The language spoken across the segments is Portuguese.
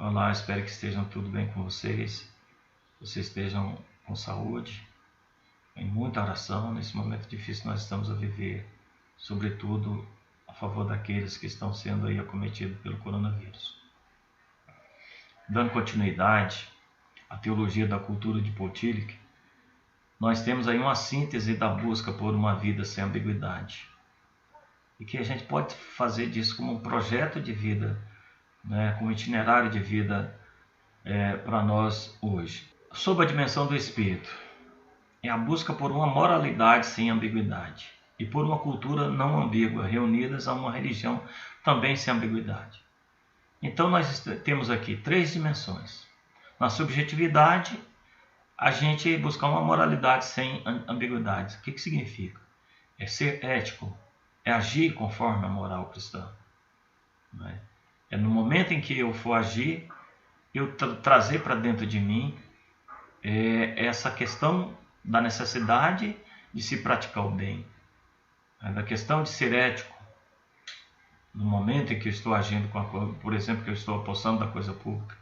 Olá, espero que estejam tudo bem com vocês. Vocês estejam com saúde, em muita oração. Nesse momento difícil nós estamos a viver, sobretudo a favor daqueles que estão sendo aí acometidos pelo coronavírus. Dando continuidade à teologia da cultura de Paul Tillich, nós temos aí uma síntese da busca por uma vida sem ambiguidade. E que a gente pode fazer disso como um projeto de vida, como itinerário de vida para nós hoje. Sob a dimensão do Espírito, é a busca por uma moralidade sem ambiguidade e por uma cultura não ambígua, reunidas a uma religião também sem ambiguidade. Então nós temos aqui três dimensões. Na subjetividade, a gente buscar uma moralidade sem ambiguidade. O que significa? É ser ético, é agir conforme a moral cristã. É no momento em que eu for agir, eu trazer para dentro de mim essa questão da necessidade de se praticar o bem, da questão de ser ético. No momento em que eu estou agindo com a coisa, por exemplo, que eu estou apossando da coisa pública,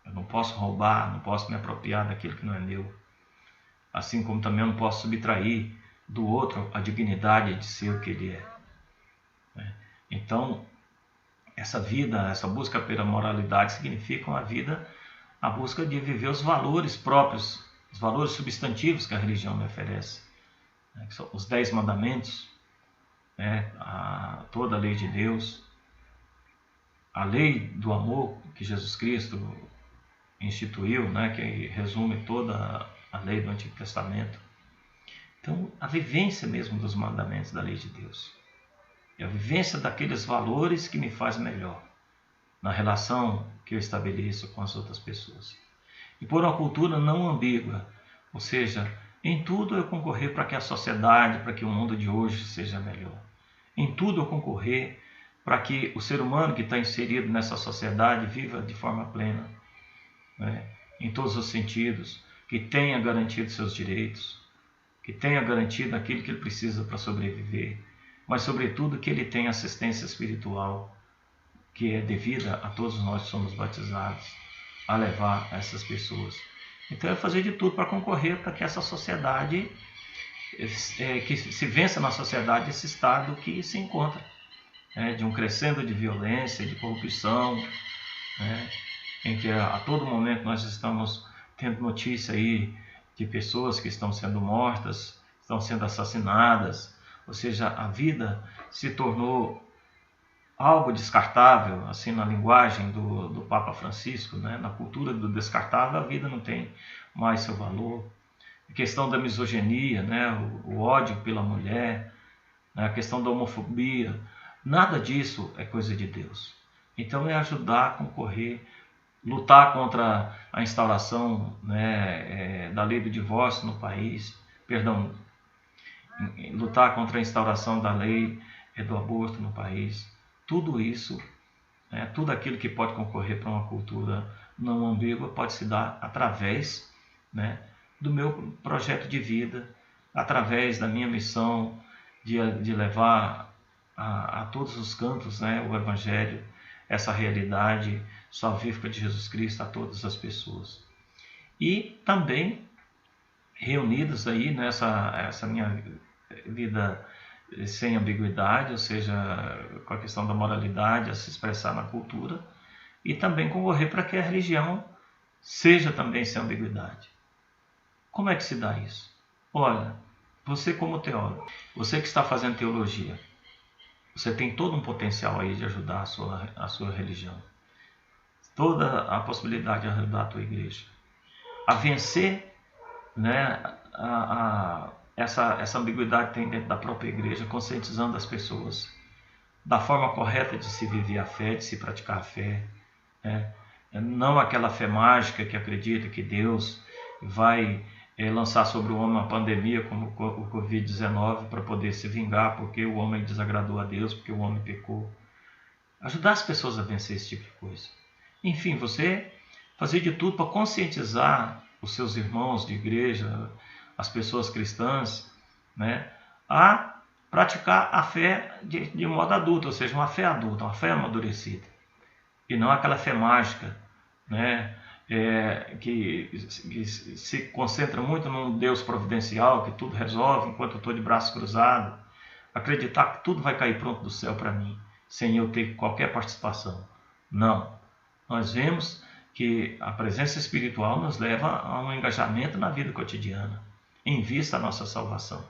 eu não posso roubar, não posso me apropriar daquilo que não é meu. Assim como também eu não posso subtrair do outro a dignidade de ser o que ele é. Então, essa vida, essa busca pela moralidade significa a busca de viver os valores próprios, os valores substantivos que a religião me oferece. Que são os 10 mandamentos, toda a lei de Deus, a lei do amor que Jesus Cristo instituiu, que resume toda a lei do Antigo Testamento. Então, a vivência mesmo dos mandamentos da lei de Deus. É a vivência daqueles valores que me faz melhor na relação que eu estabeleço com as outras pessoas. E por uma cultura não ambígua, ou seja, em tudo eu concorrer para que a sociedade, para que o mundo de hoje seja melhor. Em tudo eu concorrer para que o ser humano que está inserido nessa sociedade viva de forma plena, em todos os sentidos, que tenha garantido seus direitos, que tenha garantido aquilo que ele precisa para sobreviver, mas sobretudo que ele tenha assistência espiritual que é devida a todos nós que somos batizados a levar a essas pessoas. Então é fazer de tudo para concorrer para que essa sociedade, que se vença na sociedade esse estado que se encontra, de um crescendo de violência, de corrupção, em que a todo momento nós estamos tendo notícia aí de pessoas que estão sendo mortas, estão sendo assassinadas. Ou seja, a vida se tornou algo descartável, assim, na linguagem do Papa Francisco, na cultura do descartável, a vida não tem mais seu valor. A questão da misoginia, o ódio pela mulher, a questão da homofobia, nada disso é coisa de Deus. Então é ajudar a concorrer, lutar contra a instauração da lei do divórcio no país, lutar contra a instauração da lei do aborto no país. Tudo isso, tudo aquilo que pode concorrer para uma cultura não ambígua pode se dar através do meu projeto de vida, através da minha missão de levar a todos os cantos o Evangelho, essa realidade salvífica de Jesus Cristo a todas as pessoas. E também reunidos aí nessa minha vida sem ambiguidade, ou seja, com a questão da moralidade a se expressar na cultura, e também concorrer para que a religião seja também sem ambiguidade. Como é que se dá isso? Olha, você como teólogo, você que está fazendo teologia, você tem todo um potencial aí de ajudar a sua religião, toda a possibilidade de ajudar a tua igreja a vencer essa ambiguidade que tem dentro da própria igreja, conscientizando as pessoas da forma correta de se viver a fé, de se praticar a fé. Não aquela fé mágica que acredita que Deus vai lançar sobre o homem uma pandemia como o Covid-19 para poder se vingar porque o homem desagradou a Deus, porque o homem pecou. Ajudar as pessoas a vencer esse tipo de coisa. Enfim, você fazer de tudo para conscientizar os seus irmãos de igreja, as pessoas cristãs, a praticar a fé de modo adulto, ou seja, uma fé adulta, uma fé amadurecida. E não aquela fé mágica, né? Que se concentra muito num Deus providencial, que tudo resolve enquanto eu estou de braço cruzado. Acreditar que tudo vai cair pronto do céu para mim, sem eu ter qualquer participação. Não. Nós vemos que a presença espiritual nos leva a um engajamento na vida cotidiana, em vista da nossa salvação.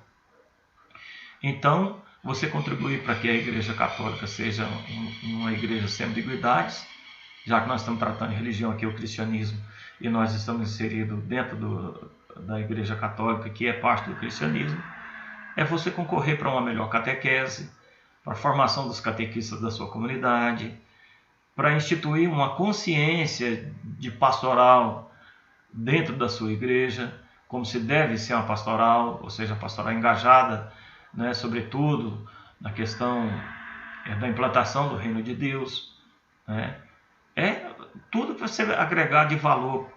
Então, você contribuir para que a Igreja Católica seja uma igreja sem ambiguidades, já que nós estamos tratando de religião aqui, o cristianismo, e nós estamos inseridos dentro da Igreja Católica, que é parte do cristianismo, é você concorrer para uma melhor catequese, para a formação dos catequistas da sua comunidade, para instituir uma consciência de pastoral dentro da sua igreja, como se deve ser uma pastoral, ou seja, pastoral engajada, né, sobretudo na questão da implantação do reino de Deus, né? Tudo que você agregar de valor,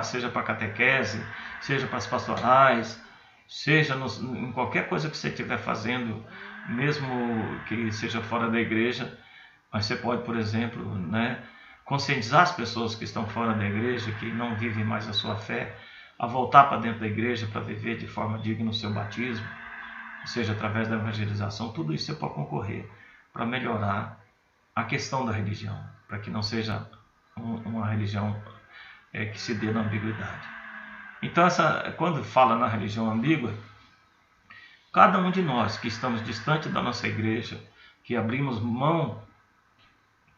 seja para a catequese, seja para as pastorais, seja em qualquer coisa que você estiver fazendo, mesmo que seja fora da igreja, mas você pode, por exemplo, né, conscientizar as pessoas que estão fora da igreja, que não vivem mais a sua fé, a voltar para dentro da igreja para viver de forma digna o seu batismo, ou seja, através da evangelização. Tudo isso você pode concorrer para melhorar a questão da religião, para que não seja uma religião que se dê na ambiguidade. Então, quando fala na religião ambígua, cada um de nós que estamos distante da nossa igreja, que abrimos mão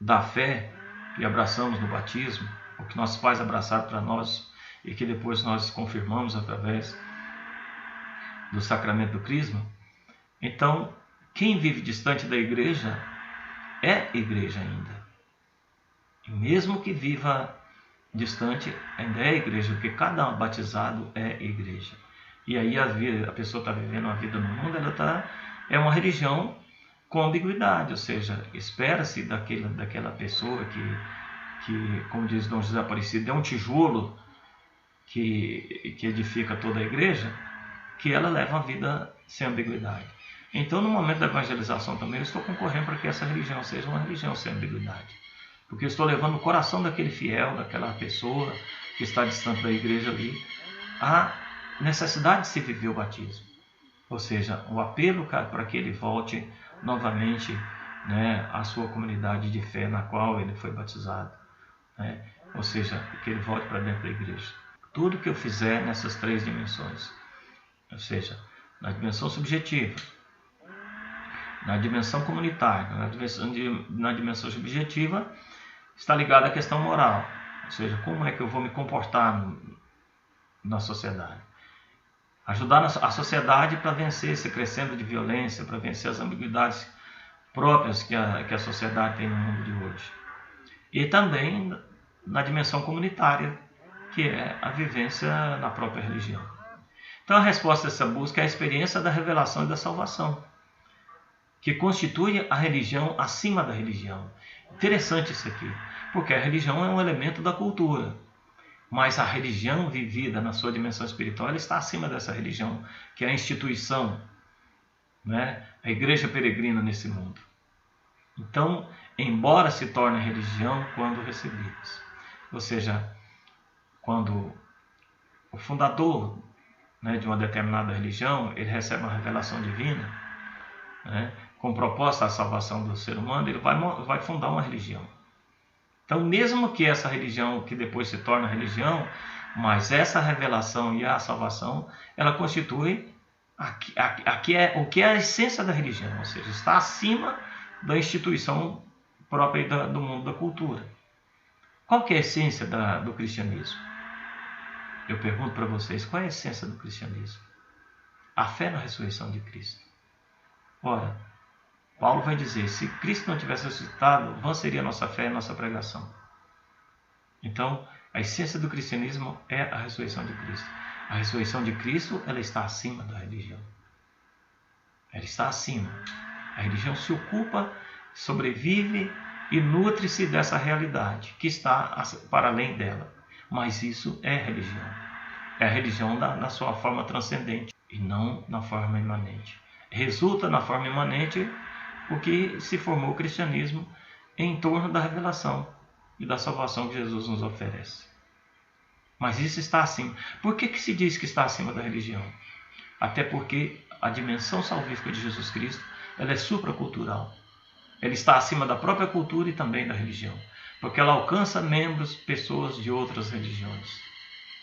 da fé, que abraçamos no batismo, o que nossos pais abraçaram para nós e que depois nós confirmamos através do sacramento do crisma, então, quem vive distante da igreja é igreja ainda. E mesmo que viva distante, ainda é igreja, porque cada batizado é igreja. E aí a pessoa está vivendo uma vida no mundo, é uma religião com ambiguidade, ou seja, espera-se daquela pessoa que, como diz Dom José Aparecido, é um tijolo que edifica toda a igreja, que ela leva uma vida sem ambiguidade. Então, no momento da evangelização também, eu estou concorrendo para que essa religião seja uma religião sem ambiguidade. Porque eu estou levando o coração daquele fiel, daquela pessoa que está distante da igreja ali, a necessidade de se viver o batismo. Ou seja, o apelo para que ele volte novamente, né, à sua comunidade de fé na qual ele foi batizado. Né? Ou seja, que ele volte para dentro da igreja. Tudo que eu fizer nessas três dimensões, ou seja, na dimensão subjetiva, na dimensão comunitária, na dimensão subjetiva, está ligado à questão moral, ou seja, como é que eu vou me comportar na sociedade. Ajudar a sociedade para vencer esse crescendo de violência, para vencer as ambiguidades próprias que a sociedade tem no mundo de hoje. E também na dimensão comunitária, que é a vivência na própria religião. Então a resposta a essa busca é a experiência da revelação e da salvação, que constitui a religião acima da religião. Interessante isso aqui, porque a religião é um elemento da cultura, mas a religião vivida na sua dimensão espiritual ela está acima dessa religião, que é a instituição, né? A igreja peregrina nesse mundo. Então, embora se torne religião quando recebidas, ou seja, quando o fundador, né, de uma determinada religião, ele recebe uma revelação divina, né, com proposta à salvação do ser humano, ele vai fundar uma religião. Então, mesmo que essa religião, que depois se torna religião, mas essa revelação e a salvação, ela constitui o que é a essência da religião, ou seja, está acima da instituição própria do mundo da cultura. Qual que é a essência do cristianismo? Eu pergunto para vocês, qual é a essência do cristianismo? A fé na ressurreição de Cristo. Ora, Paulo vai dizer, se Cristo não tivesse ressuscitado, vã seria a nossa fé e a nossa pregação. Então, a essência do cristianismo é a ressurreição de Cristo. A ressurreição de Cristo, ela está acima da religião. Ela está acima. A religião se ocupa, sobrevive e nutre-se dessa realidade que está para além dela. Mas isso é religião. É a religião na sua forma transcendente e não na forma imanente. Resulta na forma imanente o que se formou o cristianismo em torno da revelação, e da salvação que Jesus nos oferece. Mas isso está acima. Por que se diz que está acima da religião? Até porque a dimensão salvífica de Jesus Cristo, ela é supracultural. Ela está acima da própria cultura e também da religião, porque ela alcança membros, pessoas de outras religiões.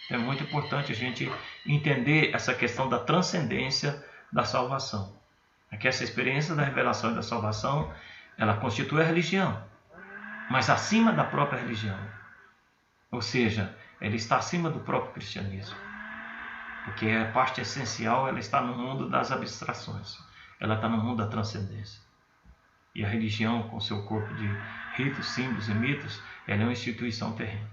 É muito importante a gente entender essa questão da transcendência da salvação. Aqui essa experiência da revelação e da salvação, ela constitui a religião, mas acima da própria religião. Ou seja, ela está acima do próprio cristianismo, porque a parte essencial, ela está no mundo das abstrações, ela está no mundo da transcendência. E a religião, com seu corpo de ritos, símbolos e mitos, ela é uma instituição terrena.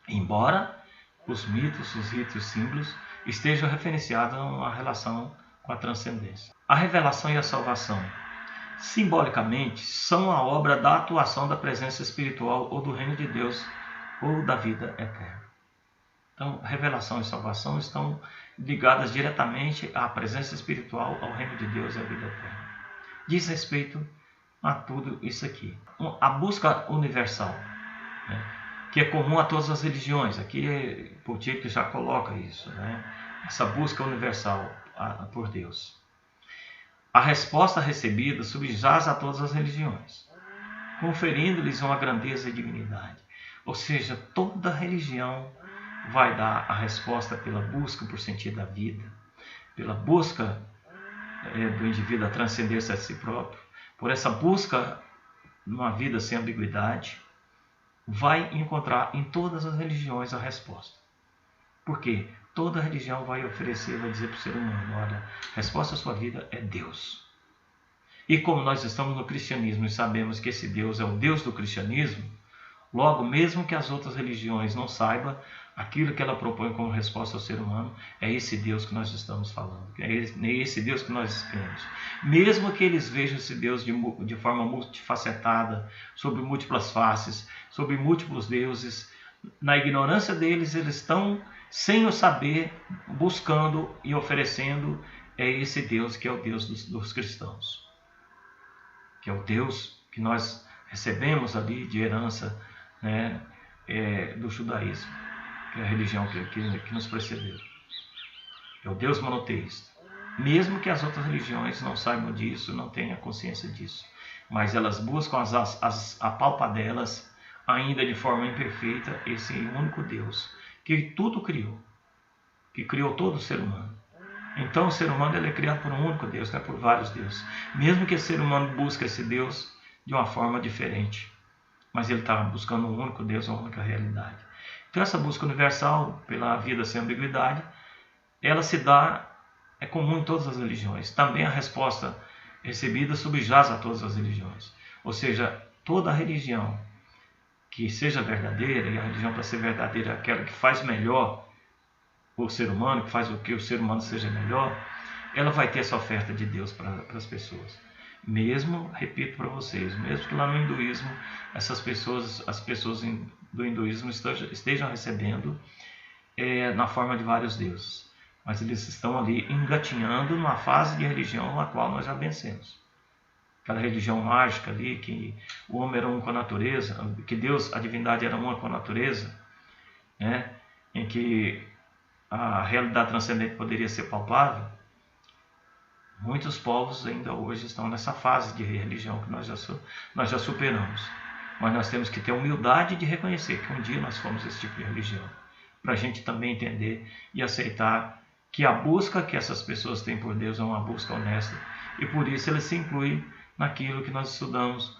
Embora os mitos, os ritos e os símbolos estejam referenciados a uma relação com a transcendência. A revelação e a salvação, simbolicamente, são a obra da atuação da presença espiritual ou do reino de Deus ou da vida eterna. Então, revelação e salvação estão ligadas diretamente à presença espiritual, ao reino de Deus e à vida eterna. Diz respeito a tudo isso aqui. A busca universal, né, que é comum a todas as religiões. Aqui Poutilho já coloca isso, né, essa busca universal por Deus. A resposta recebida subjaz a todas as religiões, conferindo-lhes uma grandeza e dignidade. Ou seja, toda religião vai dar a resposta pela busca por sentido da vida, pela busca do indivíduo a transcendência a si próprio, por essa busca numa vida sem ambiguidade, vai encontrar em todas as religiões a resposta. Por quê? Toda religião vai oferecer, vai dizer para o ser humano, olha, a resposta à sua vida é Deus. E como nós estamos no cristianismo e sabemos que esse Deus é o Deus do cristianismo, logo, mesmo que as outras religiões não saibam, aquilo que ela propõe como resposta ao ser humano é esse Deus que nós estamos falando, é esse Deus que nós cremos. Mesmo que eles vejam esse Deus de forma multifacetada, sobre múltiplas faces, sobre múltiplos deuses, na ignorância deles, eles estão, sem o saber, buscando e oferecendo esse Deus que é o Deus dos cristãos, que é o Deus que nós recebemos ali de herança, né, do judaísmo, que é a religião que nos precedeu. É o Deus monoteísta. Mesmo que as outras religiões não saibam disso, não tenham consciência disso, mas elas buscam apalpar delas, ainda de forma imperfeita, esse único Deus que tudo criou, que criou todo o ser humano. Então o ser humano ele é criado por um único Deus, não é por vários deuses. Mesmo que o ser humano busque esse Deus de uma forma diferente, mas ele está buscando um único Deus, uma única realidade. Então essa busca universal pela vida sem ambiguidade, ela se dá, é comum em todas as religiões. Também a resposta recebida subjaz a todas as religiões. Ou seja, toda religião que seja verdadeira, e a religião para ser verdadeira é aquela que faz melhor o ser humano, que faz o que o ser humano seja melhor, ela vai ter essa oferta de Deus para as pessoas. Mesmo, repito para vocês, mesmo que lá no hinduísmo, as pessoas do hinduísmo estejam recebendo na forma de vários deuses, mas eles estão ali engatinhando numa fase de religião a qual nós já vencemos. Aquela religião mágica ali, que o homem era um com a natureza, que Deus, a divindade era uma com a natureza, né? Em que a realidade transcendente poderia ser palpável. Muitos povos ainda hoje estão nessa fase de religião que nós já superamos. Mas nós temos que ter humildade de reconhecer que um dia nós fomos esse tipo de religião, para a gente também entender e aceitar que a busca que essas pessoas têm por Deus é uma busca honesta, e por isso ele se inclui naquilo que nós estudamos,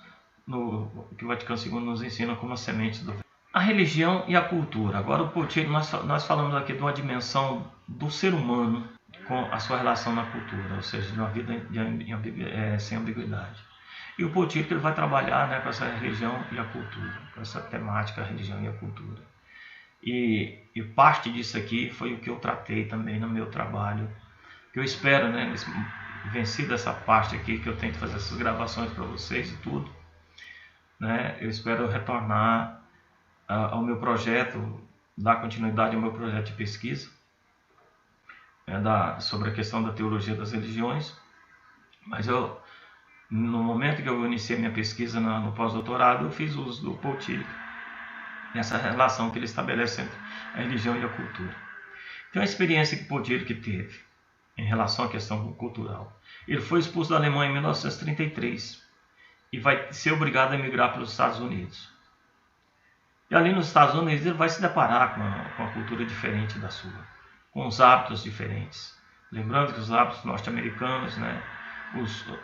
que o Vaticano II nos ensina como as sementes do... A religião e a cultura. Agora, nós falamos aqui de uma dimensão do ser humano com a sua relação na cultura, ou seja, de uma vida sem ambiguidade. E o Poutilho ele vai trabalhar, né, com essa religião e a cultura, com essa temática, a religião e a cultura. E parte disso aqui foi o que eu tratei também no meu trabalho, que eu espero, né, vencido essa parte aqui, que eu tento fazer essas gravações para vocês e tudo, né, eu espero retornar ao meu projeto, dar continuidade ao meu projeto de pesquisa, sobre a questão da teologia das religiões. Mas no momento que eu iniciei minha pesquisa no pós-doutorado, eu fiz uso do Poutilho nessa relação que ele estabelece entre a religião e a cultura. Então a experiência que Potielik teve em relação à questão cultural. Ele foi expulso da Alemanha em 1933 e vai ser obrigado a emigrar para os Estados Unidos. E ali nos Estados Unidos ele vai se deparar com a cultura diferente da sua, com os hábitos diferentes. Lembrando que os hábitos norte-americanos, né,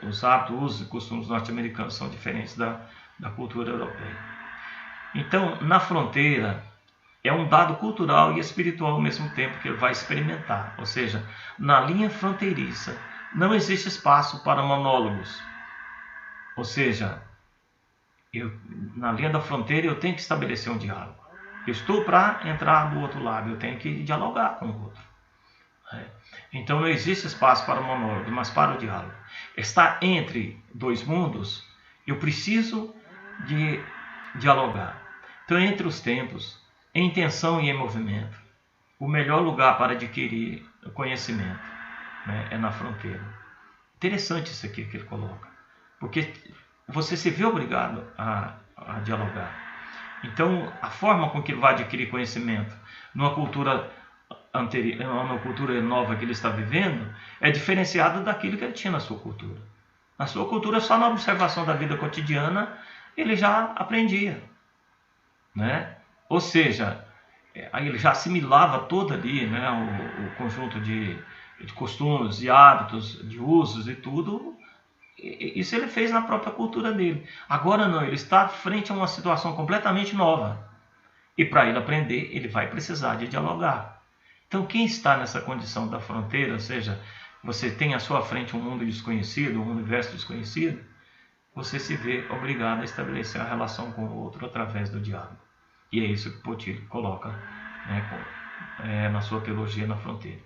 os hábitos, usos e costumes norte-americanos são diferentes da cultura europeia. Então, na fronteira, é um dado cultural e espiritual ao mesmo tempo que ele vai experimentar. Ou seja, na linha fronteiriça não existe espaço para monólogos. Ou seja, na linha da fronteira eu tenho que estabelecer um diálogo. Eu estou para entrar do outro lado, eu tenho que dialogar com o outro. Então não existe espaço para monólogo, mas para o diálogo. Está entre dois mundos, eu preciso de dialogar. Então, entre os tempos, em tensão e em movimento, o melhor lugar para adquirir conhecimento, né, é na fronteira. Interessante isso aqui que ele coloca, porque você se vê obrigado a dialogar. Então, a forma com que ele vai adquirir conhecimento numa cultura anterior, numa cultura nova que ele está vivendo, é diferenciada daquilo que ele tinha na sua cultura. Na sua cultura, só na observação da vida cotidiana, ele já aprendia, né? Ou seja, aí ele já assimilava todo ali, né, o conjunto de costumes, de hábitos, de usos e tudo. Isso ele fez na própria cultura dele. Agora não, ele está frente a uma situação completamente nova. E para ele aprender, ele vai precisar de dialogar. Então quem está nessa condição da fronteira, ou seja, você tem à sua frente um mundo desconhecido, um universo desconhecido, você se vê obrigado a estabelecer a relação com o outro através do diálogo. E é isso que Potielik coloca, né, na sua teologia na fronteira.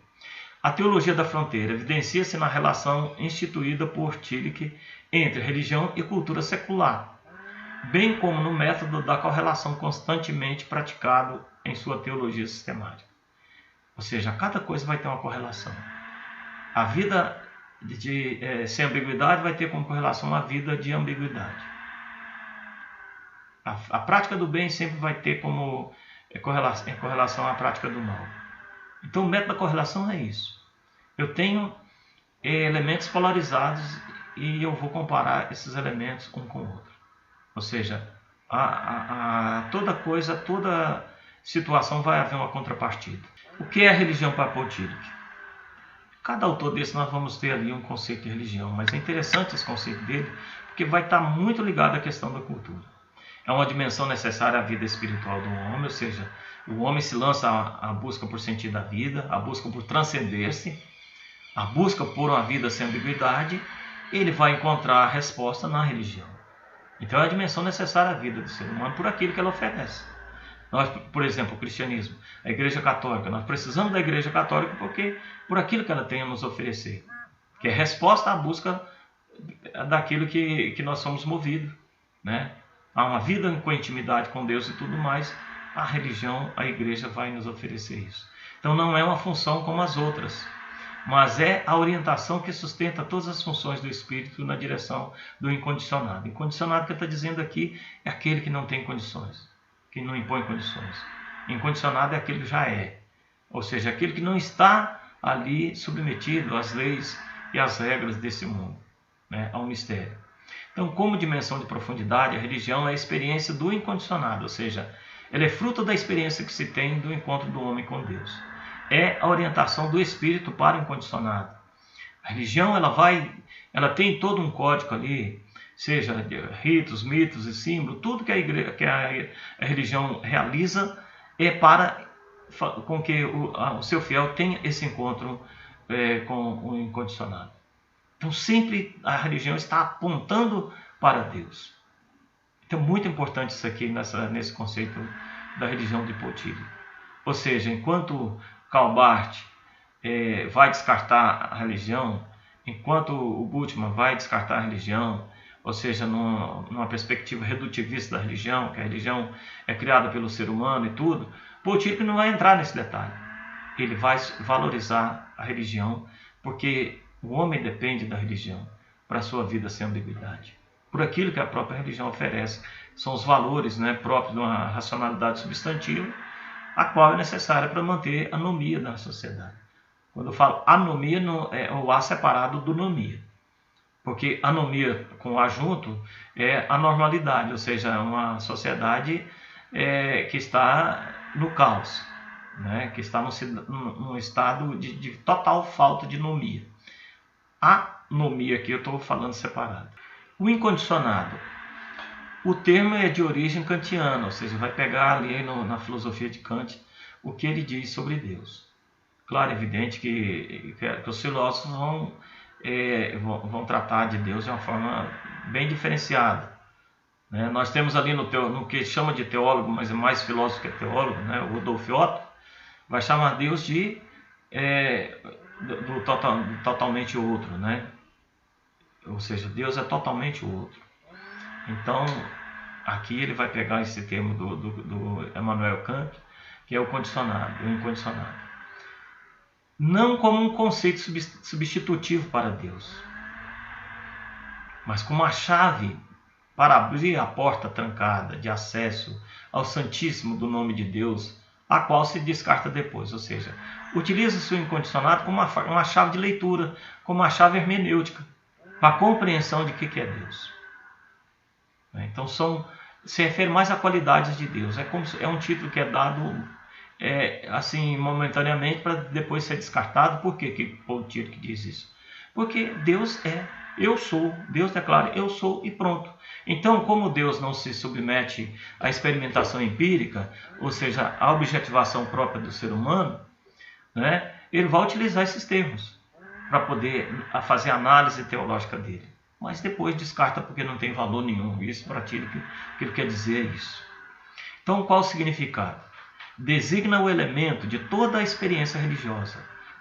A teologia da fronteira evidencia-se na relação instituída por Tillich entre religião e cultura secular, bem como no método da correlação constantemente praticado em sua teologia sistemática. Ou seja, cada coisa vai ter uma correlação. A vida sem ambiguidade vai ter como correlação a vida de ambiguidade. A prática do bem sempre vai ter como correlação à prática do mal. Então o método da correlação é isso. Eu tenho elementos polarizados e eu vou comparar esses elementos um com o outro. Ou seja, toda coisa, toda situação vai haver uma contrapartida. O que é a religião para Potielik? Cada autor desse nós vamos ter ali um conceito de religião, mas é interessante esse conceito dele, porque vai estar muito ligado à questão da cultura. É uma dimensão necessária à vida espiritual do homem, ou seja, o homem se lança à busca por sentido da vida, à busca por transcender-se, à busca por uma vida sem ambiguidade, ele vai encontrar a resposta na religião. Então é a dimensão necessária à vida do ser humano por aquilo que ela oferece. Nós, por exemplo, o cristianismo, a Igreja Católica, nós precisamos da Igreja Católica por aquilo que ela tem a nos oferecer, que é resposta à busca daquilo que nós somos movidos, né? Há uma vida com intimidade com Deus e tudo mais, a religião, a Igreja vai nos oferecer isso. Então não é uma função como as outras, mas é a orientação que sustenta todas as funções do Espírito na direção do incondicionado. Incondicionado que ele está dizendo aqui é aquele que não tem condições, que não impõe condições. Incondicionado é aquele que já é, ou seja, aquele que não está ali submetido às leis e às regras desse mundo, né, ao mistério. Então, como dimensão de profundidade, a religião é a experiência do incondicionado, ou seja, ela é fruto da experiência que se tem do encontro do homem com Deus. É a orientação do Espírito para o incondicionado. A religião ela tem todo um código ali, seja ritos, mitos e símbolos, tudo que a religião realiza é para com que o seu fiel tenha esse encontro com o incondicionado. Então sempre a religião está apontando para Deus. Então muito importante isso aqui nesse conceito da religião de Potielik. Ou seja, enquanto Karl Barth vai descartar a religião, enquanto o Bultmann vai descartar a religião, ou seja, numa perspectiva redutivista da religião, que a religião é criada pelo ser humano e tudo, Potielik não vai entrar nesse detalhe. Ele vai valorizar a religião, porque o homem depende da religião para a sua vida sem ambiguidade, por aquilo que a própria religião oferece, são os valores, né, próprios de uma racionalidade substantiva, a qual é necessária para manter a anomia na sociedade. Quando eu falo anomia, não é o A separado do nomia. Porque anomia com A junto é anormalidade, ou seja, é uma sociedade que está no caos, né? Que está num estado de total falta de nomia. Anomia aqui eu estou falando separado. O incondicionado. O termo é de origem kantiana, ou seja, vai pegar ali na filosofia de Kant o que ele diz sobre Deus. Claro, é evidente que os filósofos vão tratar de Deus de uma forma bem diferenciada. Né? Nós temos ali no que chama de teólogo, mas é mais filósofo que teólogo, né? O Rudolf Otto vai chamar Deus de totalmente outro, né? Ou seja, Deus é totalmente o outro. Então, aqui ele vai pegar esse termo do Immanuel Kant, que é o condicionado, o incondicionado. Não como um conceito substitutivo para Deus, mas como a chave para abrir a porta trancada de acesso ao Santíssimo do nome de Deus, a qual se descarta depois. Ou seja, utiliza-se o incondicionado como uma chave de leitura, como uma chave hermenêutica, para a compreensão de que é Deus. Então se refere mais a qualidades de Deus. É um título que é dado assim momentaneamente para depois ser descartado. Por que o título que diz isso? Porque Deus eu sou. Deus declara eu sou e pronto. Então, como Deus não se submete à experimentação empírica, ou seja, à objetivação própria do ser humano, né, ele vai utilizar esses termos para poder fazer a análise teológica dele. Mas depois descarta porque não tem valor nenhum. Isso para ti que ele quer dizer é isso. Então, qual o significado? Designa o elemento de toda a experiência religiosa,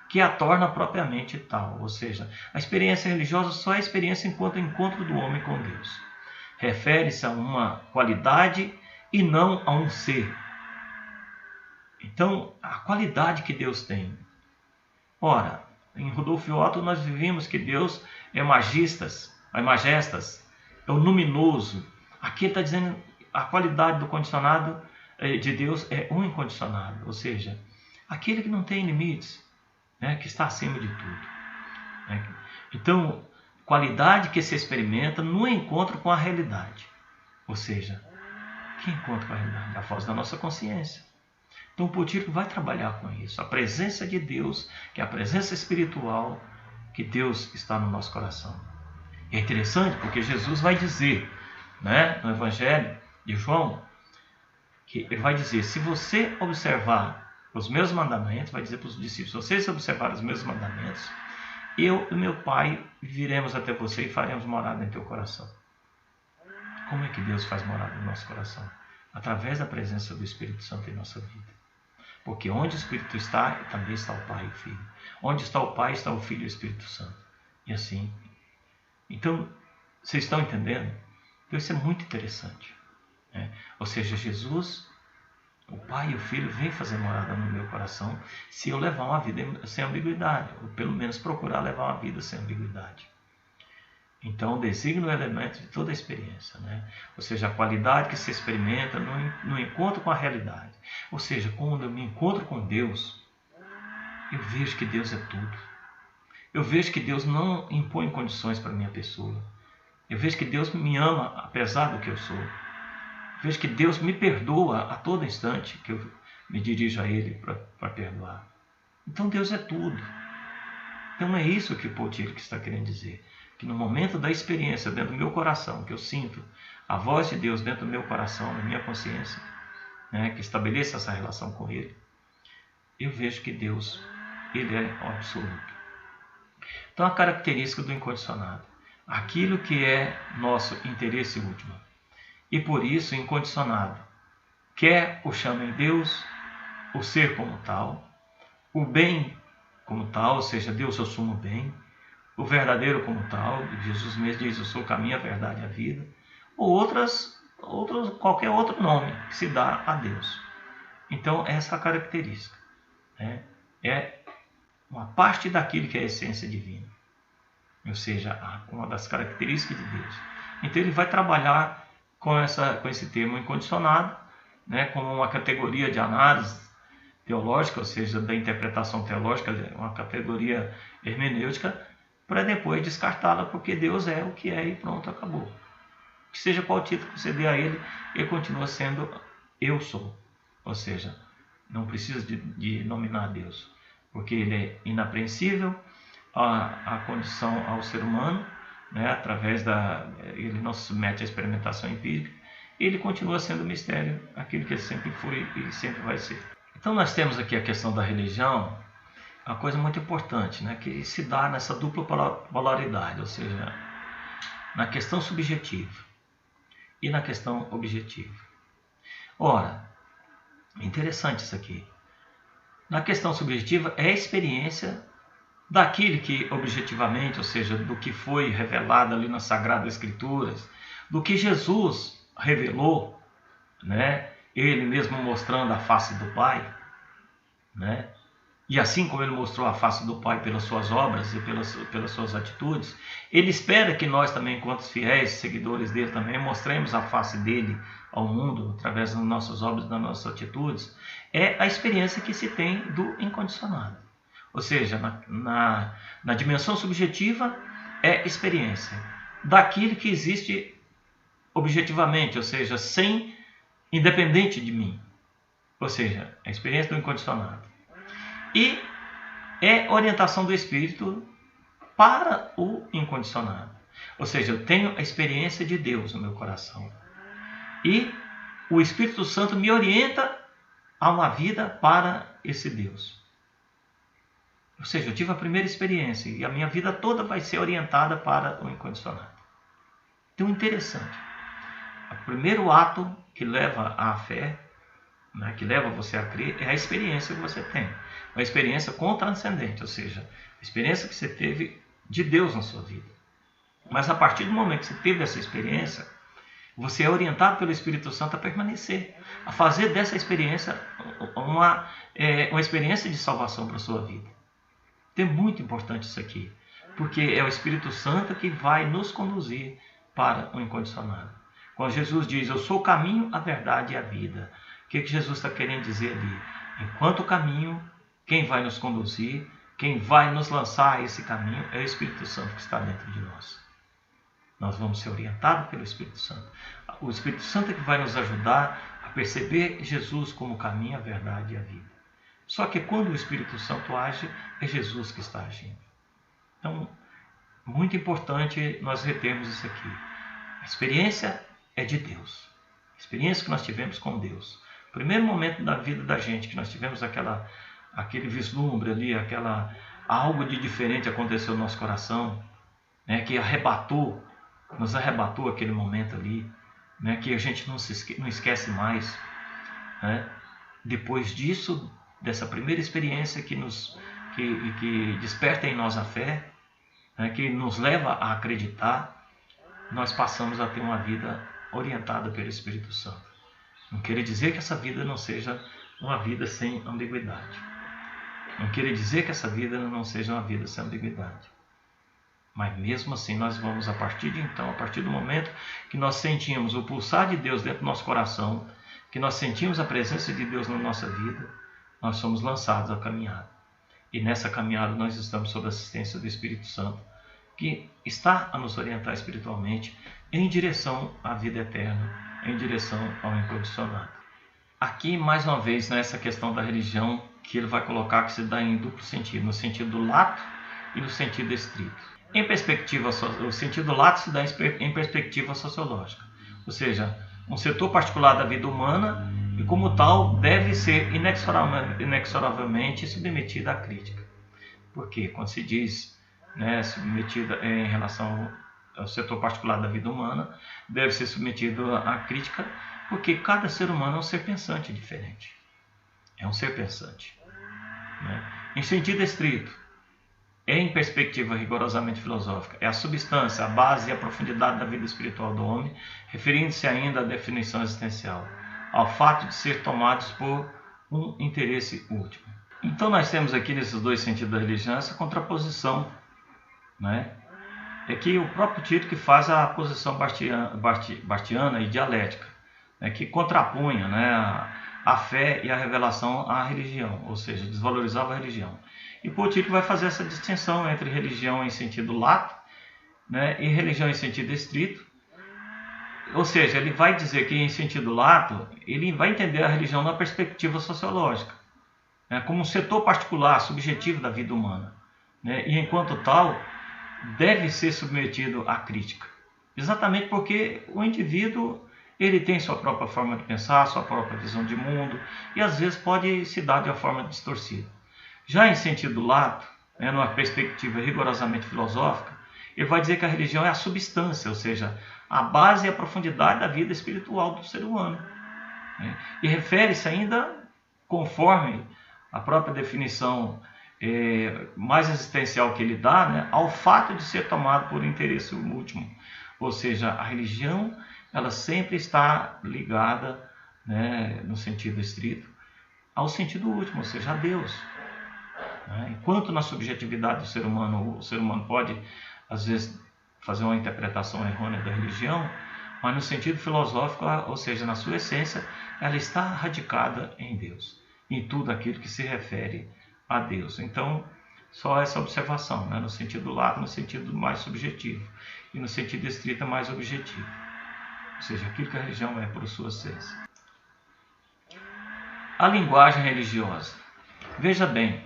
que a torna propriamente tal. Ou seja, a experiência religiosa só é a experiência enquanto encontro do homem com Deus. Refere-se a uma qualidade e não a um ser. Então, a qualidade que Deus tem. Ora, em Rudolf Otto nós vimos que Deus é majestas, é o luminoso. Aqui ele está dizendo a qualidade do condicionado de Deus é o incondicionado, ou seja, aquele que não tem limites, né, que está acima de tudo. Né? Então, qualidade que se experimenta no encontro com a realidade. Ou seja, que encontro com a realidade? A voz da nossa consciência. Então o Potírico vai trabalhar com isso. A presença de Deus, que é a presença espiritual, que Deus está no nosso coração. É interessante porque Jesus vai dizer, né, no Evangelho de João, que ele vai dizer, se você observar os meus mandamentos, vai dizer para os discípulos, se vocês observarem os meus mandamentos, eu e meu Pai viremos até você e faremos morada em teu coração. Como é que Deus faz morada no nosso coração? Através da presença do Espírito Santo em nossa vida. Porque onde o Espírito está, também está o Pai e o Filho. Onde está o Pai, está o Filho e o Espírito Santo. E assim. Então, vocês estão entendendo? Então, isso é muito interessante. Né? Ou seja, Jesus, o Pai e o Filho, vêm fazer morada no meu coração se eu levar uma vida sem ambiguidade. Ou pelo menos procurar levar uma vida sem ambiguidade. Então, designa o elemento de toda a experiência, né? Ou seja, a qualidade que se experimenta no encontro com a realidade. Ou seja, quando eu me encontro com Deus, eu vejo que Deus é tudo. Eu vejo que Deus não impõe condições para a minha pessoa. Eu vejo que Deus me ama apesar do que eu sou. Eu vejo que Deus me perdoa a todo instante que eu me dirijo a Ele para perdoar. Então, Deus é tudo. Então, é isso que o Potírico está querendo dizer. Que no momento da experiência dentro do meu coração, que eu sinto a voz de Deus dentro do meu coração, na minha consciência, né, que estabeleça essa relação com Ele, eu vejo que Deus, Ele é o absoluto. Então a característica do incondicionado, aquilo que é nosso interesse último, e por isso incondicionado, quer o chamem Deus, o ser como tal, o bem como tal, ou seja, Deus é o sumo bem, o verdadeiro como tal, Jesus mesmo diz, eu sou o caminho, a verdade e a vida, ou qualquer outro nome que se dá a Deus. Então, essa característica, né, é uma parte daquilo que é a essência divina, ou seja, uma das características de Deus. Então, ele vai trabalhar com esse termo incondicionado, né, como uma categoria de análise teológica, ou seja, da interpretação teológica, uma categoria hermenêutica, para depois descartá-la, porque Deus é o que é e pronto, acabou. Que seja qual título que você dê a ele, ele continua sendo eu sou. Ou seja, não precisa de nominar Deus, porque ele é inapreensível à condição ao ser humano, né, através ele não se submete à experimentação empírica, ele continua sendo mistério, aquilo que ele sempre foi e sempre vai ser. Então nós temos aqui a questão da religião, uma coisa muito importante, né, que se dá nessa dupla polaridade, ou seja, na questão subjetiva e na questão objetiva. Ora, interessante isso aqui. Na questão subjetiva é a experiência daquilo que objetivamente, ou seja, do que foi revelado ali nas Sagradas Escrituras, do que Jesus revelou, né? Ele mesmo mostrando a face do Pai, né? E assim como ele mostrou a face do Pai pelas suas obras e pelas suas atitudes, ele espera que nós também, enquanto fiéis, seguidores dele também, mostremos a face dele ao mundo, através das nossas obras e das nossas atitudes. É a experiência que se tem do incondicionado. Ou seja, na dimensão subjetiva é experiência daquilo que existe objetivamente, ou seja, independente de mim. Ou seja, a experiência do incondicionado. E é orientação do Espírito para o incondicionado. Ou seja, eu tenho a experiência de Deus no meu coração. E o Espírito Santo me orienta a uma vida para esse Deus. Ou seja, eu tive a primeira experiência e a minha vida toda vai ser orientada para o incondicionado. Então, interessante. O primeiro ato que leva à fé, né, que leva você a crer, é a experiência que você tem. Uma experiência com o transcendente, ou seja, a experiência que você teve de Deus na sua vida. Mas a partir do momento que você teve essa experiência, você é orientado pelo Espírito Santo a permanecer, a fazer dessa experiência uma experiência de salvação para a sua vida. Então é muito importante isso aqui, porque é o Espírito Santo que vai nos conduzir para o incondicionado. Quando Jesus diz, eu sou o caminho, a verdade e a vida, o que Jesus está querendo dizer ali? Enquanto o caminho, quem vai nos conduzir, quem vai nos lançar a esse caminho é o Espírito Santo que está dentro de nós. Nós vamos ser orientados pelo Espírito Santo. O Espírito Santo é que vai nos ajudar a perceber Jesus como o caminho, a verdade e a vida. Só que quando o Espírito Santo age, é Jesus que está agindo. Então, muito importante nós retermos isso aqui. A experiência é de Deus. A experiência que nós tivemos com Deus. O primeiro momento da vida da gente que nós tivemos aquele vislumbre ali, algo de diferente aconteceu no nosso coração, né, que nos arrebatou aquele momento ali, né, que a gente não esquece mais, né? Depois disso, dessa primeira experiência que desperta em nós a fé, né, que nos leva a acreditar, nós passamos a ter uma vida orientada pelo Espírito Santo. Não quer dizer que essa vida não seja uma vida sem ambiguidade. Não quer dizer que essa vida não seja uma vida sem ambiguidade. Mas mesmo assim nós vamos, a partir do momento que nós sentimos o pulsar de Deus dentro do nosso coração, que nós sentimos a presença de Deus na nossa vida, nós somos lançados à caminhada. E nessa caminhada nós estamos sob a assistência do Espírito Santo, que está a nos orientar espiritualmente em direção à vida eterna, em direção ao incondicionado. Aqui, mais uma vez, nessa questão da religião, que ele vai colocar que se dá em duplo sentido, no sentido lato e no sentido estrito. Em perspectiva, o sentido lato se dá em perspectiva sociológica, ou seja, um setor particular da vida humana e, como tal, deve ser inexoravelmente submetida à crítica. Porque quando se diz, né, submetida em relação ao setor particular da vida humana, deve ser submetido à crítica, porque cada ser humano é um ser pensante diferente. É um ser pensante. Né? Em sentido estrito, em perspectiva rigorosamente filosófica, é a substância, a base e a profundidade da vida espiritual do homem, referindo-se ainda à definição existencial, ao fato de ser tomados por um interesse último. Então nós temos aqui nesses dois sentidos da religião essa contraposição, né, é que o próprio Tito que faz a posição bartiana e dialética, né, que contrapunha, né, a fé e a revelação à religião, ou seja, desvalorizava a religião. E por Tito vai fazer essa distinção entre religião em sentido lato, né, e religião em sentido estrito. Ou seja, ele vai dizer que em sentido lato, ele vai entender a religião na perspectiva sociológica, né, como um setor particular, subjetivo da vida humana, né, e enquanto tal, deve ser submetido à crítica. Exatamente porque o indivíduo ele tem sua própria forma de pensar, sua própria visão de mundo, e às vezes pode se dar de uma forma distorcida. Já em sentido lato, né, numa perspectiva rigorosamente filosófica, ele vai dizer que a religião é a substância, ou seja, a base e a profundidade da vida espiritual do ser humano, né? E refere-se ainda, conforme a própria definição mais existencial que ele dá, né, ao fato de ser tomado por interesse último. Ou seja, a religião ela sempre está ligada, né, no sentido estrito, ao sentido último, ou seja, a Deus. Enquanto na subjetividade do ser humano, o ser humano pode, às vezes, fazer uma interpretação errônea da religião, mas no sentido filosófico, ou seja, na sua essência, ela está radicada em Deus, em tudo aquilo que se refere a Deus. Então, só essa observação, né? No sentido lato, no sentido mais subjetivo, e no sentido estrito, mais objetivo, ou seja, aquilo que a religião é por sua essência. A linguagem religiosa. Veja bem,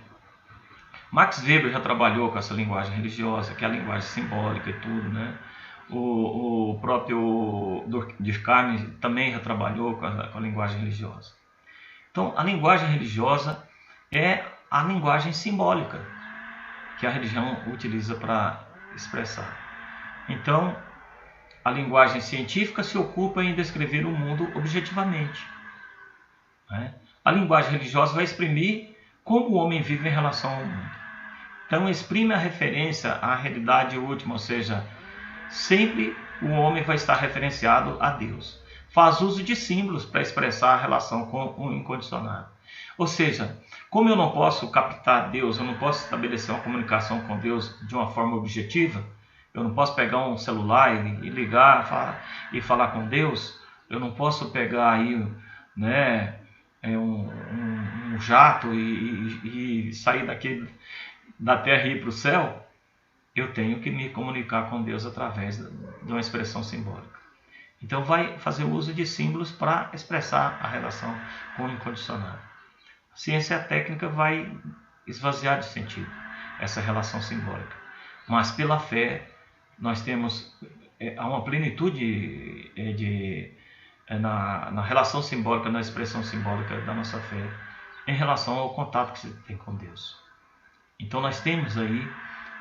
Max Weber já trabalhou com essa linguagem religiosa, que é a linguagem simbólica e tudo, né? O próprio Durkheim também já trabalhou com a linguagem religiosa. Então, a linguagem religiosa é a linguagem simbólica que a religião utiliza para expressar. Então, a linguagem científica se ocupa em descrever o mundo objetivamente, né? A linguagem religiosa vai exprimir como o homem vive em relação ao mundo. Então, exprime a referência à realidade última, ou seja, sempre o homem vai estar referenciado a Deus. Faz uso de símbolos para expressar a relação com o incondicionado. Ou seja, como eu não posso captar Deus, eu não posso estabelecer uma comunicação com Deus de uma forma objetiva, eu não posso pegar um celular e ligar e falar com Deus, eu não posso pegar aí, né, um jato e sair da terra e ir para o céu. Eu tenho que me comunicar com Deus através de uma expressão simbólica. Então vai fazer uso de símbolos para expressar a relação com o incondicionado. A ciência técnica vai esvaziar de sentido essa relação simbólica. Mas pela fé nós temos uma plenitude na relação simbólica, na expressão simbólica da nossa fé em relação ao contato que se tem com Deus. Então nós temos aí,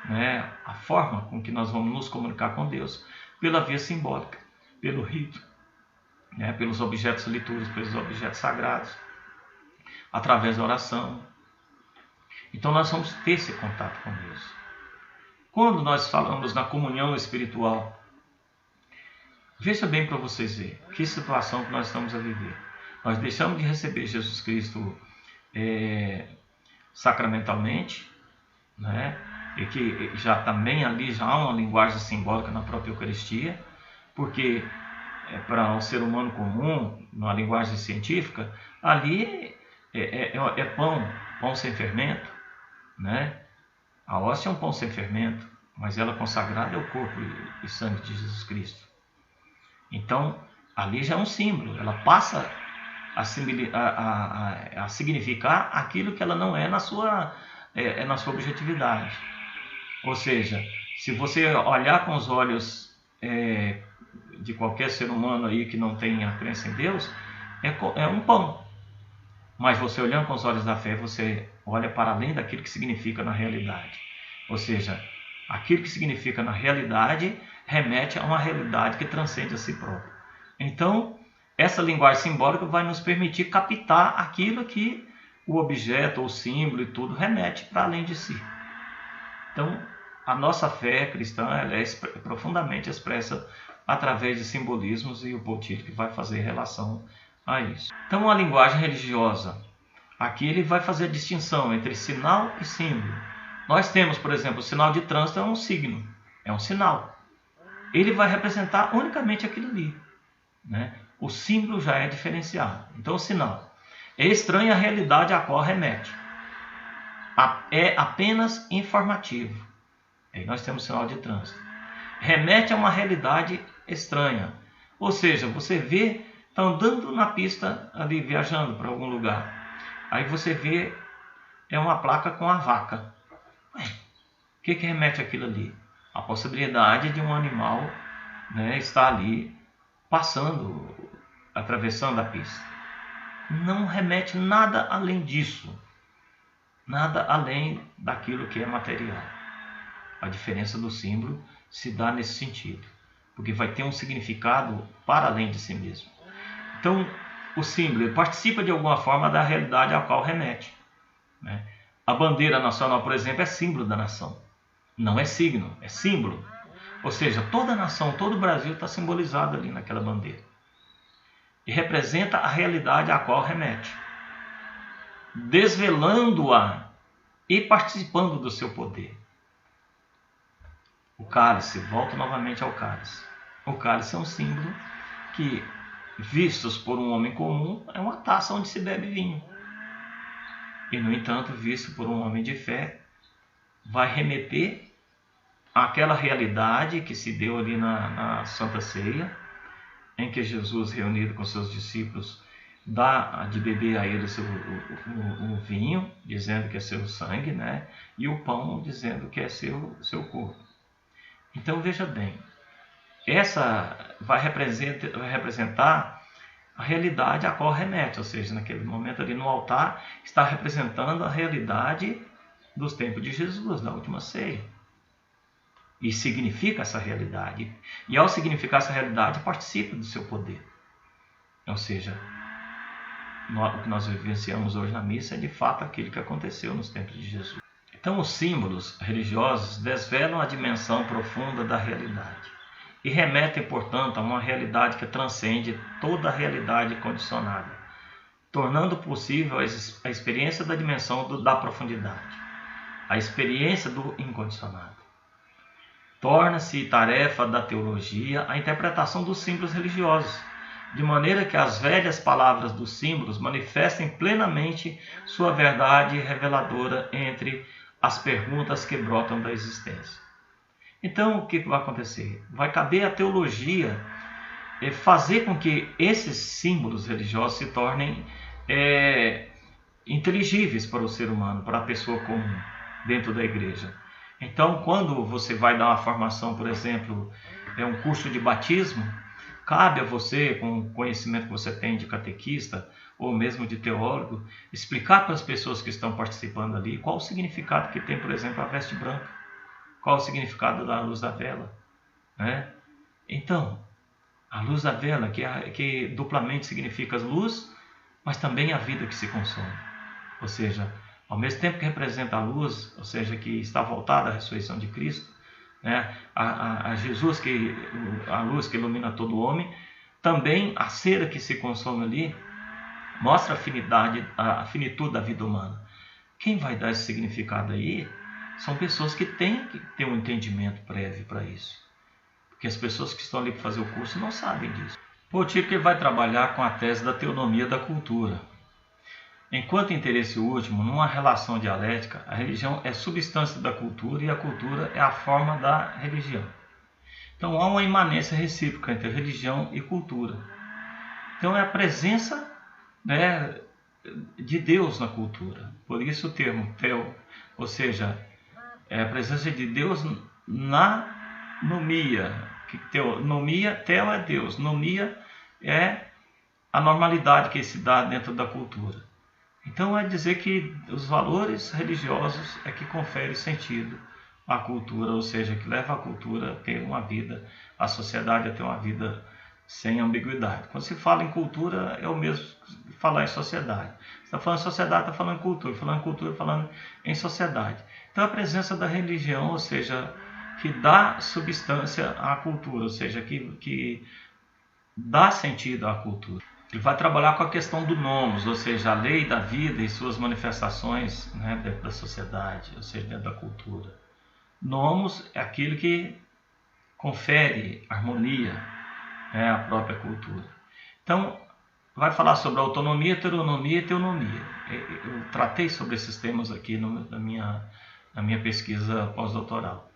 né, a forma com que nós vamos nos comunicar com Deus pela via simbólica, pelo rito, né, pelos objetos litúrgicos, pelos objetos sagrados, através da oração. Então nós vamos ter esse contato com Deus. Quando nós falamos na comunhão espiritual, veja bem para vocês verem que situação que nós estamos a viver. Nós deixamos de receber Jesus Cristo sacramentalmente, né? E que já também ali já há uma linguagem simbólica na própria Eucaristia, porque para um ser humano comum, na linguagem científica, ali é pão sem fermento, né? A hóstia é um pão sem fermento, mas ela consagrada é o corpo e sangue de Jesus Cristo. Então, ali já é um símbolo, ela passa a significar aquilo que ela não é na sua objetividade. Ou seja, se você olhar com os olhos de qualquer ser humano aí que não tenha crença em Deus, é um pão. Mas você olhando com os olhos da fé, você olha para além daquilo que significa na realidade. Ou seja, aquilo que significa na realidade remete a uma realidade que transcende a si próprio. Então, essa linguagem simbólica vai nos permitir captar aquilo que o objeto, o símbolo e tudo remete para além de si. Então, a nossa fé cristã ela é profundamente expressa através de simbolismos e o Paul Tillich vai fazer relação a isso. Então, a linguagem religiosa, aqui ele vai fazer a distinção entre sinal e símbolo. Nós temos, por exemplo, o sinal de trânsito é um signo, é um sinal. Ele vai representar unicamente aquilo ali, né? O símbolo já é diferenciado. Então, o sinal é estranho à realidade a qual remete. É apenas informativo. Aí nós temos sinal de trânsito. Remete a uma realidade estranha. Ou seja, você vê, está andando na pista ali, viajando para algum lugar. Aí você vê, é uma placa com a vaca. Ué, o que remete aquilo ali? A possibilidade de um animal, né, estar ali passando, atravessando a pista. Não remete nada além disso. Nada além daquilo que é material. A diferença do símbolo se dá nesse sentido, porque vai ter um significado para além de si mesmo. Então, o símbolo ele participa de alguma forma da realidade a qual remete, né? A bandeira nacional, por exemplo, é símbolo da nação. Não é signo, é símbolo. Ou seja, toda a nação, todo o Brasil está simbolizado ali naquela bandeira. E representa a realidade a qual remete, desvelando-a e participando do seu poder. O cálice, volto novamente ao cálice. O cálice é um símbolo que, vistos por um homem comum, é uma taça onde se bebe vinho. E, no entanto, visto por um homem de fé, vai remeter àquela realidade que se deu ali na Santa Ceia, em que Jesus, reunido com seus discípulos, dá de beber a eles o vinho, dizendo que é seu sangue, né? E o pão, dizendo que é seu corpo. Então, veja bem, essa vai representar a realidade a qual remete, ou seja, naquele momento ali no altar, está representando a realidade dos tempos de Jesus, da última ceia. E significa essa realidade. E ao significar essa realidade, participa do seu poder. Ou seja, o que nós vivenciamos hoje na missa é de fato aquilo que aconteceu nos tempos de Jesus. Então, os símbolos religiosos desvelam a dimensão profunda da realidade e remetem, portanto, a uma realidade que transcende toda a realidade condicionada, tornando possível a experiência da dimensão da profundidade, a experiência do incondicionado. Torna-se tarefa da teologia a interpretação dos símbolos religiosos, de maneira que as velhas palavras dos símbolos manifestem plenamente sua verdade reveladora entre as perguntas que brotam da existência. Então, o que vai acontecer? Vai caber à teologia fazer com que esses símbolos religiosos se tornem inteligíveis para o ser humano, para a pessoa comum, dentro da igreja. Então, quando você vai dar uma formação, por exemplo, um curso de batismo, cabe a você, com o conhecimento que você tem de catequista, ou mesmo de teólogo, explicar para as pessoas que estão participando ali qual o significado que tem, por exemplo, a veste branca, qual o significado da luz da vela, né? Então, a luz da vela, que duplamente significa luz, mas também a vida que se consome. Ou seja, ao mesmo tempo que representa a luz, ou seja, que está voltada à ressurreição de Cristo, né? A Jesus, a luz que ilumina todo homem, também a cera que se consome ali, mostra a finitude da vida humana. Quem vai dar esse significado aí são pessoas que têm que ter um entendimento prévio para isso. Porque as pessoas que estão ali para fazer o curso não sabem disso. Por tipo que ele vai trabalhar com a tese da teonomia da cultura. Enquanto interesse último, numa relação dialética, a religião é substância da cultura e a cultura é a forma da religião. Então há uma imanência recíproca entre religião e cultura. Então é a presença, né, de Deus na cultura. Por isso o termo teo, ou seja, é a presença de Deus na nomia. Teo é Deus, nomia é a normalidade que se dá dentro da cultura. Então é dizer que os valores religiosos é que conferem sentido à cultura, ou seja, que leva a cultura a ter uma vida, a sociedade a ter uma vida sem ambiguidade. Quando se fala em cultura, é o mesmo que falar em sociedade. Você está falando em sociedade, está falando em cultura. Falando em cultura, falando em sociedade. Então a presença da religião, ou seja, que dá substância à cultura, ou seja, que dá sentido à cultura. Ele vai trabalhar com a questão do nomos, ou seja, a lei da vida e suas manifestações, né, dentro da sociedade, ou seja, dentro da cultura. Nomos é aquilo que confere harmonia, à própria cultura. Então, vai falar sobre autonomia, heteronomia e teonomia. Eu tratei sobre esses temas aqui na minha pesquisa pós-doutoral.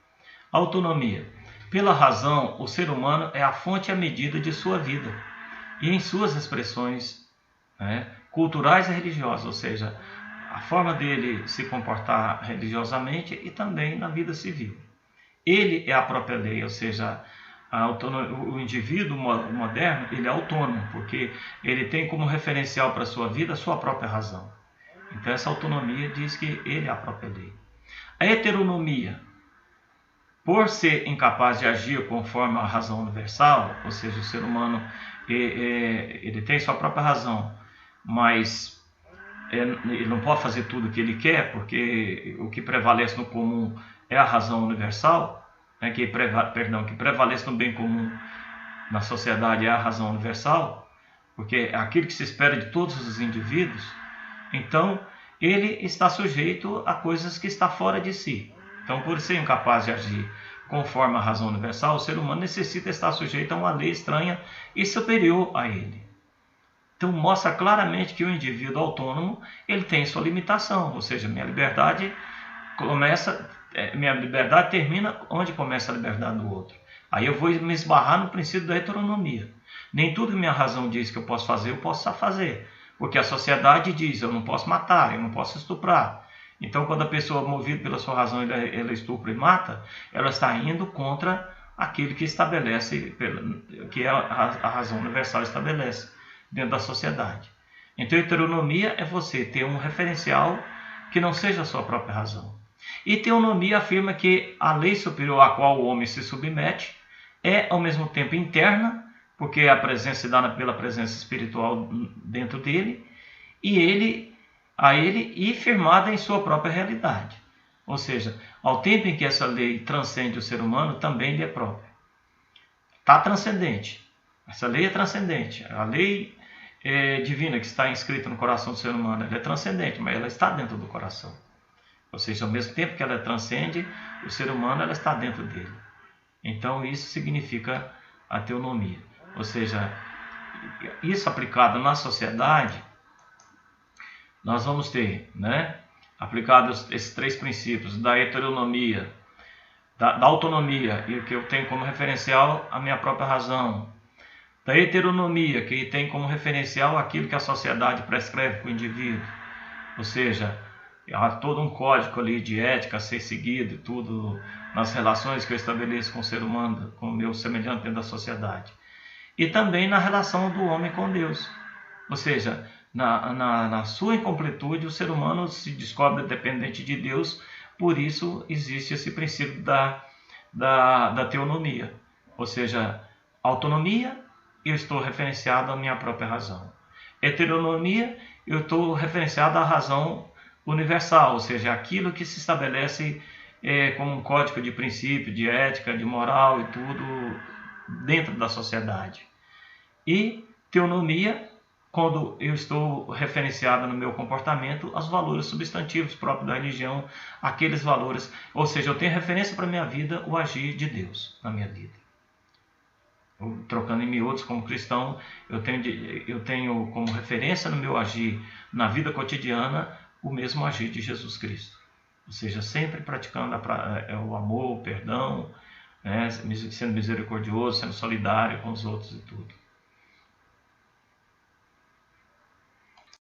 Autonomia. Pela razão, o ser humano é a fonte e a medida de sua vida e em suas expressões culturais e religiosas, ou seja, a forma dele se comportar religiosamente e também na vida civil. Ele é a própria lei, ou seja, o indivíduo moderno ele é autônomo, porque ele tem como referencial para a sua vida a sua própria razão. Então essa autonomia diz que ele é a própria lei. A heteronomia, por ser incapaz de agir conforme a razão universal, ou seja, o ser humano ele tem sua própria razão, mas ele não pode fazer tudo o que ele quer, porque o que prevalece no comum é a razão universal, que prevalece no bem comum na sociedade é a razão universal, porque é aquilo que se espera de todos os indivíduos. Então, ele está sujeito a coisas que estão fora de si. Então, por ser incapaz de agir conforme a razão universal, o ser humano necessita estar sujeito a uma lei estranha e superior a ele. Então, mostra claramente que o indivíduo autônomo ele tem sua limitação, ou seja, minha liberdade termina onde começa a liberdade do outro. Aí eu vou me esbarrar no princípio da heteronomia. Nem tudo que minha razão diz que eu posso fazer, eu posso fazer. Porque a sociedade diz, eu não posso matar, eu não posso estuprar. Então, quando a pessoa, movida pela sua razão, ela estupra e mata, ela está indo contra aquilo que estabelece, que a razão universal estabelece dentro da sociedade. Então, heteronomia é você ter um referencial que não seja a sua própria razão. E teonomia afirma que a lei superior à qual o homem se submete é, ao mesmo tempo, interna, porque a presença é dada pela presença espiritual dentro dele, e firmada em sua própria realidade. Ou seja, ao tempo em que essa lei transcende o ser humano, também lhe é própria. Está transcendente. Essa lei é transcendente. A lei divina que está inscrita no coração do ser humano, ela é transcendente, mas ela está dentro do coração. Ou seja, ao mesmo tempo que ela transcende o ser humano, ela está dentro dele. Então, isso significa a teonomia. Ou seja, isso aplicado na sociedade, nós vamos ter, aplicados esses três princípios da heteronomia, da autonomia, e que eu tenho como referencial a minha própria razão, da heteronomia, que tem como referencial aquilo que a sociedade prescreve para o indivíduo, ou seja, há todo um código ali de ética a ser seguido, tudo nas relações que eu estabeleço com o ser humano, com o meu semelhante dentro da sociedade. E também na relação do homem com Deus. Ou seja, na sua incompletude, o ser humano se descobre dependente de Deus, por isso existe esse princípio da teonomia. Ou seja, autonomia, eu estou referenciado à minha própria razão. Heteronomia, eu estou referenciado à razão universal, ou seja, aquilo que se estabelece como um código de princípio, de ética, de moral e tudo dentro da sociedade. E teonomia, quando eu estou referenciado no meu comportamento aos valores substantivos próprios da religião, aqueles valores, ou seja, eu tenho referência para a minha vida o agir de Deus na minha vida. Trocando em miúdos, como cristão, eu tenho como referência no meu agir na vida cotidiana o mesmo agir de Jesus Cristo. Ou seja, sempre praticando o amor, o perdão, sendo misericordioso, sendo solidário com os outros e tudo.